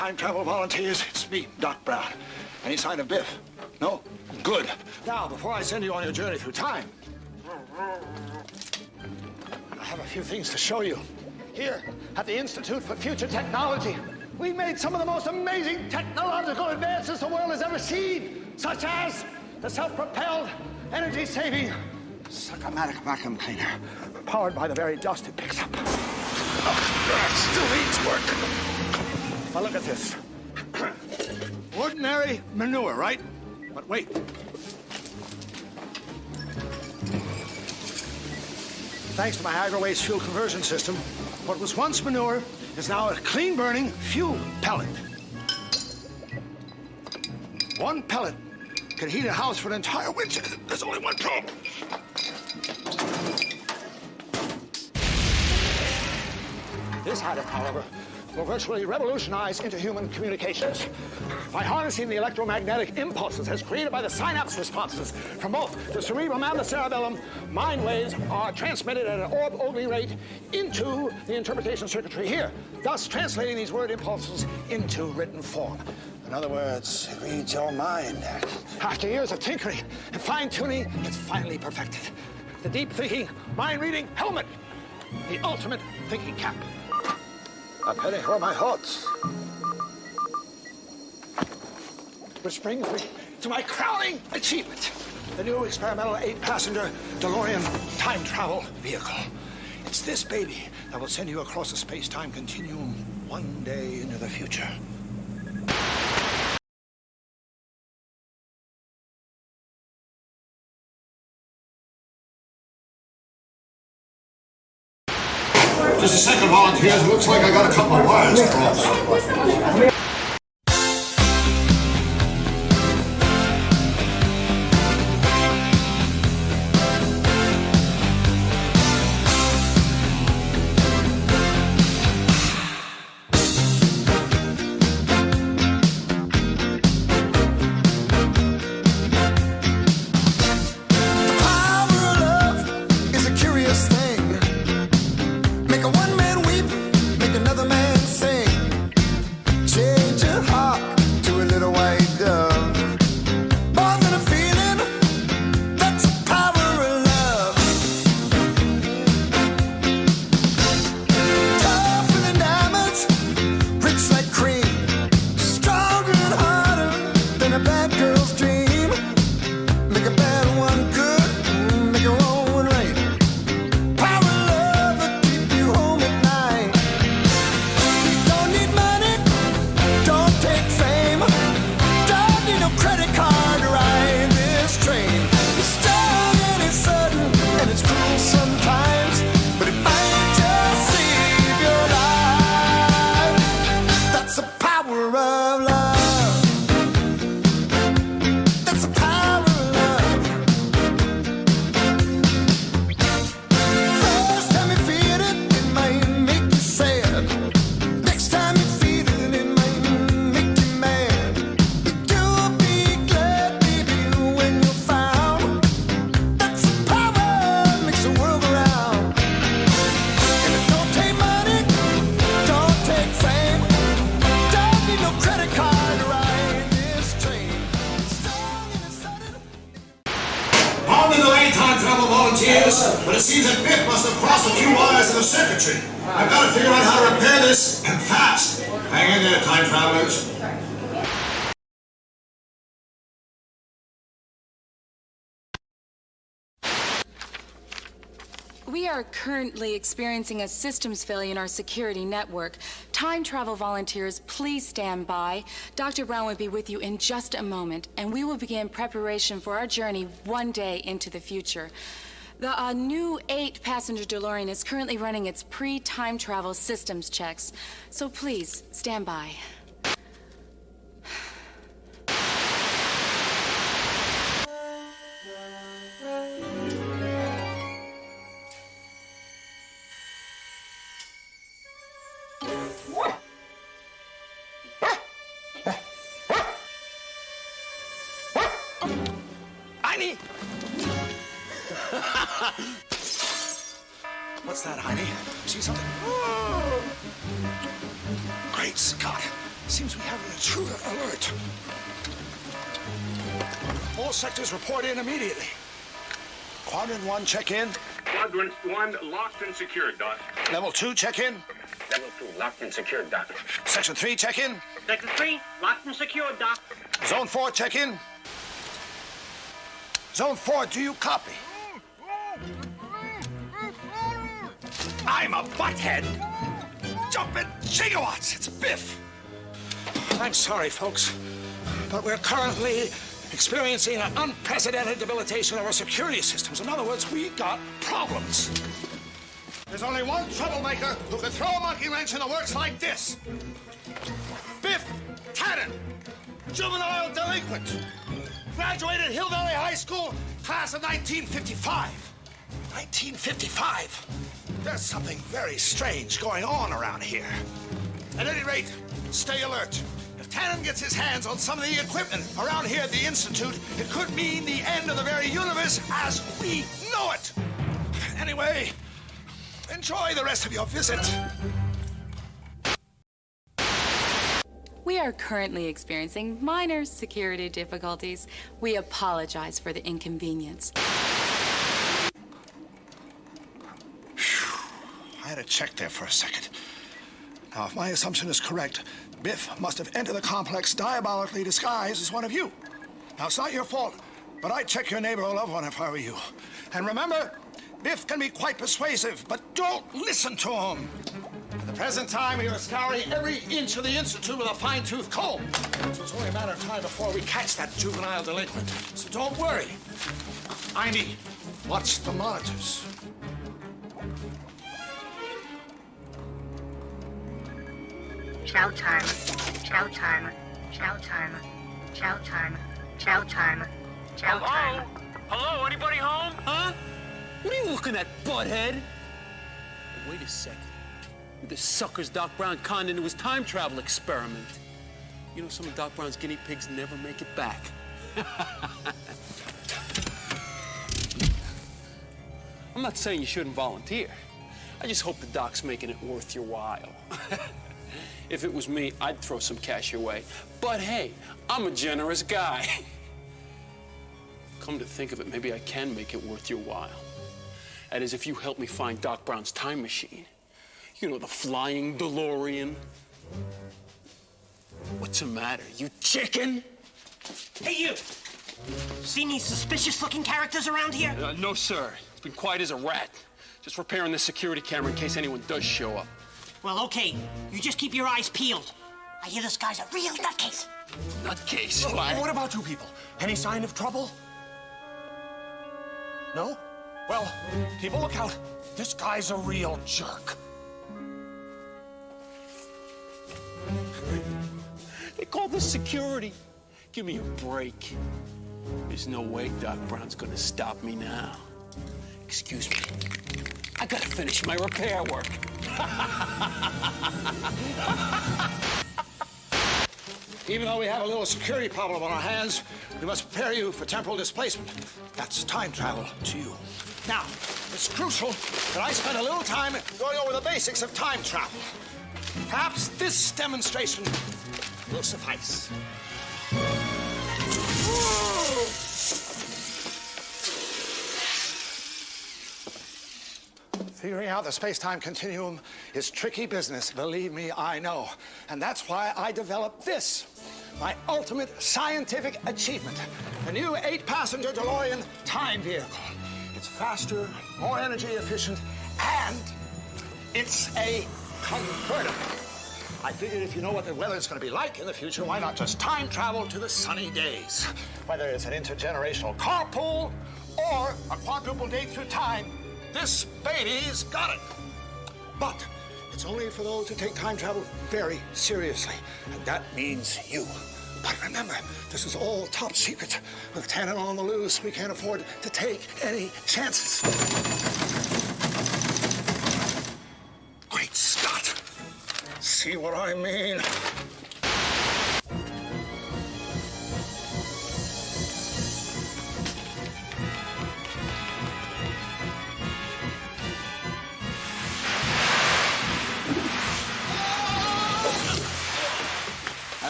time travel volunteers. It's me, Doc Brown. Any sign of Biff? No? Good. Now, before I send you on your journey through time, I have a few things to show you. Here, at the Institute for Future Technology, we made some of the most amazing technological advances the world has ever seen, such as the self-propelled, energy-saving Suck-O-Matic vacuum cleaner, powered by the very dust it picks up. Oh, still needs work. Now look at this. Ordinary manure, right? But wait. Thanks to my agro-waste fuel conversion system, what was once manure is now a clean-burning fuel pellet. One pellet can heat a house for an entire winter. There's only one problem. This additive, however, will virtually revolutionize interhuman communications. By harnessing the electromagnetic impulses as created by the synapse responses from both the cerebrum and the cerebellum, mind waves are transmitted at an orb-only rate into the interpretation circuitry here, thus translating these word impulses into written form. In other words, it reads your mind. After years of tinkering and fine-tuning, it's finally perfected. The deep-thinking, mind-reading helmet. The ultimate thinking cap. A penny for my thoughts. Which brings me to my crowning achievement. The new experimental 8-passenger DeLorean time travel vehicle. It's this baby that will send you across a space-time continuum one day into the future. Just a second, volunteers. It looks like I got a couple of wires crossed. But it seems that Biff must have crossed a few wires in the circuitry. I've got to figure out how to repair this, and fast. Hang in there, time travelers. We are currently experiencing a systems failure in our security network. Time travel volunteers, please stand by. Dr. Brown will be with you in just a moment, and we will begin preparation for our journey one day into the future. The new 8-passenger DeLorean is currently running its pre-time travel systems checks, so please stand by. Heiny! What's that, Heiny? See something? Great Scott! Seems we have an intruder alert. All sectors report in immediately. Quadrant 1, check in. Quadrant 1, locked and secured, Doc. Level 2, check in. Level 2, locked and secured, Doc. Section 3, check in. Section 3, locked and secured, Doc. Zone 4, check in. Zone 4, do you copy? I'm a butthead. Jumping gigawatts. It's Biff. I'm sorry, folks, but we're currently experiencing an unprecedented debilitation of our security systems. In other words, we got problems. There's only one troublemaker who can throw a monkey wrench in the works like this. Biff Tannen, juvenile delinquent. Graduated Hill Valley High School, class of 1955. 1955. There's something very strange going on around here. At any rate, stay alert. If Tannen gets his hands on some of the equipment around here at the Institute, it could mean the end of the very universe as we know it. Anyway, enjoy the rest of your visit. We are currently experiencing minor security difficulties. We apologize for the inconvenience. I had to check there for a second. Now, if my assumption is correct, Biff must have entered the complex diabolically disguised as one of you. Now, it's not your fault, but I'd check your neighbor or loved one if I were you. And remember, Biff can be quite persuasive, but don't listen to him. At the present time, we are scouring every inch of the Institute with a fine-tooth comb. So it's only a matter of time before we catch that juvenile delinquent. So don't worry. I need watch the monitors. Chow time. Chow time. Chow time. Chow time. Chow time. Chow time. Hello, anybody home? Huh? What are you looking at, butthead? Wait a second. You're the suckers Doc Brown conned into his time travel experiment. You know, some of Doc Brown's guinea pigs never make it back. I'm not saying you shouldn't volunteer. I just hope the Doc's making it worth your while. If it was me, I'd throw some cash your way. But hey, I'm a generous guy. Come to think of it, maybe I can make it worth your while. That is, if you help me find Doc Brown's time machine. You know, the flying DeLorean. What's the matter, you chicken? Hey, you! Seen any suspicious-looking characters around here? No, sir. It's been quiet as a rat. Just repairing the security camera in case anyone does show up. Well, okay. You just keep your eyes peeled. I hear this guy's a real nutcase. Nutcase? And what about you people? Any sign of trouble? No? Well, people, look out. This guy's a real jerk. They call this security. Give me a break. There's no way Doc Brown's gonna stop me now. Excuse me. I gotta finish my repair work. Even though we have a little security problem on our hands, we must prepare you for temporal displacement. That's time travel to you. Now, it's crucial that I spend a little time going over the basics of time travel. Perhaps this demonstration will suffice. Figuring out the space-time continuum is tricky business, believe me, I know. And that's why I developed this, my ultimate scientific achievement, the new 8-passenger DeLorean time vehicle. It's faster, more energy efficient, and it's a convertible. I figured if you know what the weather's going to be like in the future, why not just time travel to the sunny days? Whether it's an intergenerational carpool or a quadruple date through time, this baby's got it. But it's only for those who take time travel very seriously, and that means you. But remember, this is all top secret. With Tannen on the loose, we can't afford to take any chances. Great Scott! See what I mean?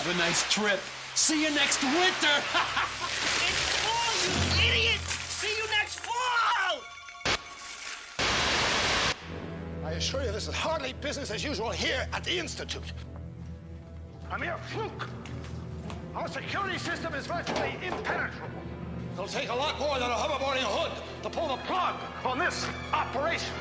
Have a nice trip. See you next winter. It's fall, you idiot! See you next fall! I assure you this is hardly business as usual here at the Institute. A mere fluke. Our security system is virtually impenetrable. It'll take a lot more than a hoverboarding hood to pull the plug on this operation.